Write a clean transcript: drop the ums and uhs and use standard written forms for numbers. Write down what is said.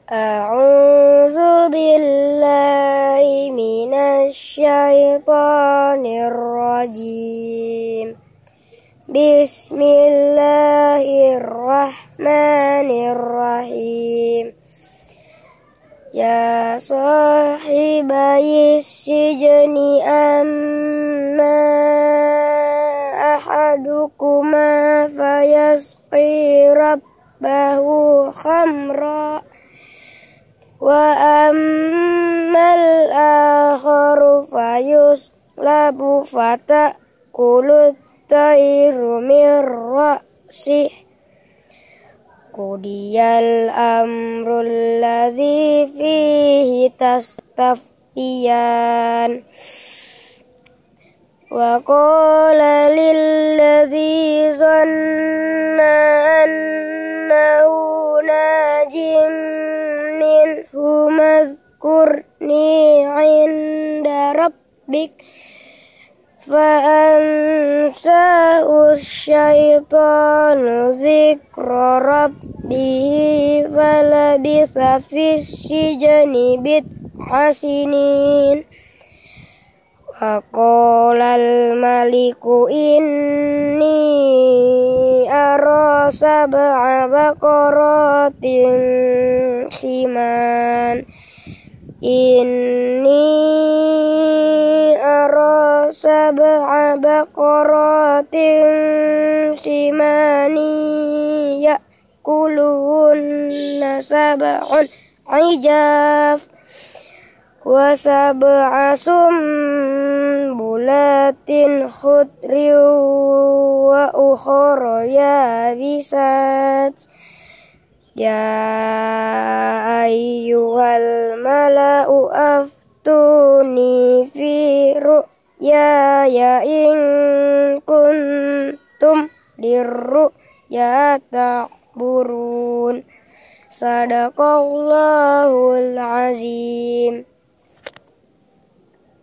A'udzu billahi minasy syaithanir rajim. Bismillahirrahmanirrahim. Ya sahibai sijni amma ahadukuma fayasqi rabbahu khamra wa ammal akharu fayuslabu fata'kulut tayru min ra'sih. Qudiyal amrul ladzi fihi tastaftiyan. Wa qala lil ladzi zanna annahu najim minhu mazkurni 'inda rabbik fa'ansahu syaitanu dzikra rabbihi falabisa fis sijni bid'a sinin. Wa qolal maliku inni ara sab'a baqaratin siman. Inni ara sab'a baqaratin simani ya'kuluhunna sab'un ijaf wa sab'a sumbulatin khudrin wa ukhra yabisat. Ya ayyuhal mala'u aftuni fi ru'yaya in kuntum lirru'ya ta'burun. Sadaqallahul azim.